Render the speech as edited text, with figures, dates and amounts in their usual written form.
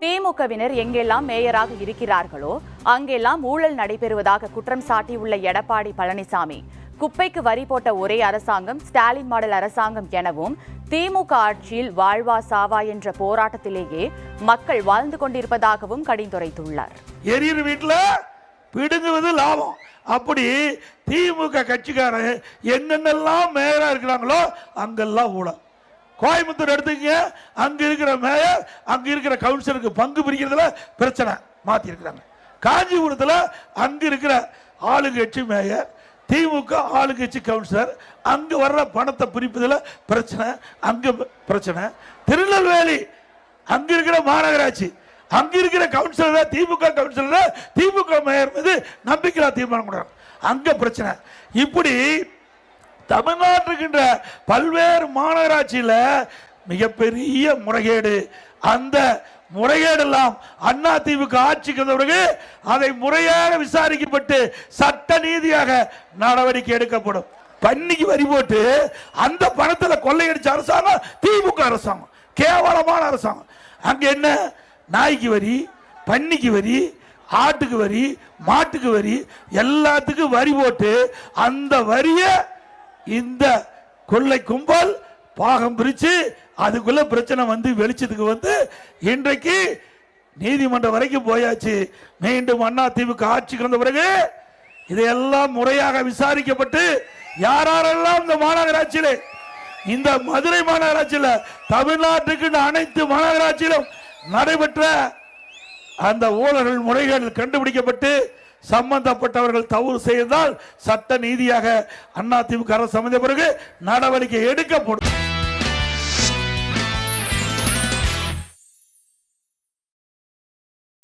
திமுகவினர் எங்கெல்லாம் மேயராக இருக்கிறார்களோ அங்கெல்லாம் ஊழல் நடைபெறுவதாக குற்றம் சாட்டியுள்ள எடப்பாடி பழனிசாமி, குப்பைக்கு வரி போட்ட ஒரே அரசாங்கம் ஸ்டாலின் மாடல் அரசாங்கம் எனவும், திமுக ஆட்சியில் வாழ்வா சாவா என்ற போராட்டத்திலேயே மக்கள் வாழ்ந்து கொண்டிருப்பதாகவும் கடிந்துரைத்துள்ளார். எரியிற வீட்டுல பிடுங்குவது லாபம். அப்படி திமுக கட்சிக்காரன் என்னென்னலாம் மேயரா இருக்கிறாங்களோ அங்கெல்லாம் ஊழல். கோயம்புத்தூர் எடுத்துங்க, அங்க இருக்கிற மேயர் அங்க இருக்கிற கவுன்சிலருக்கு பங்கு பிரிக்கிறதுல பிரச்சனை மாத்தி இருக்கிறாங்க. காஞ்சிபுரத்துல அங்க இருக்கிற ஆளுங்கட்சி மேயர், திமுக ஆளுங்கட்சி கவுன்சிலர், அங்க வர்ற பணத்தை பிரிப்பதில் பிரச்சனை, அங்க பிரச்சனை. திருநெல்வேலி அங்க இருக்கிற மாநகராட்சி, அங்க இருக்கிற கவுன்சிலர் திமுக கவுன்சிலர் திமுக மேயர் மீது நம்பிக்கையா தீர்மானம் கொடுறாங்க, அங்க பிரச்சனை. இப்படி தமிழ்நாட்டுக்கின்ற பல்வேறு மாநகராட்சியில மிகப்பெரிய முறைகேடு. அந்த முறைகேடெல்லாம் அண்ணா திமுக ஆட்சிக்கு வந்த பிறகு அதை முறையாக விசாரிக்கப்பட்டு சட்ட நீதியாக நடவடிக்கை எடுக்கப்படும். பன்னிக்கு வரி போட்டு அந்த பணத்தில் கொள்ளையடிச்ச அரசாங்கம் திமுக அரசாங்கம், கேவலமான அரசாங்கம். அங்க என்ன, நாய்க்கு வரி, பன்னிக்கு வரி, ஆட்டுக்கு வரி, மாட்டுக்கு வரி, எல்லாத்துக்கும் வரி போட்டு அந்த வரிய இந்த கொள்ளை கும்பல் பாகம் பிரிச்சு அதுக்குள்ள பிரச்சனை வந்து வெளிச்சத்துக்கு வந்து இன்றைக்கு நீதிமன்றம் வரைக்கும் போயாச்சு. மீண்டும் அண்ணா திமுக ஆட்சிக்கு வந்த பிறகு இதையெல்லாம் முறையாக விசாரிக்கப்பட்டு யாரெல்லாம் இந்த மாநகராட்சியில, இந்த மதுரை மாநகராட்சியில, தமிழ்நாட்டுக்கு அனைத்து மாநகராட்சியிலும் நடைபெற்ற அந்த ஊழல்கள் முறைகள் கண்டுபிடிக்கப்பட்டு சம்பந்தப்பட்டவர்கள் தவறு செய்தால் சட்ட நீதியாக அதிமுக அரசு அமைந்த பிறகு நடவடிக்கை எடுக்கப்படும்.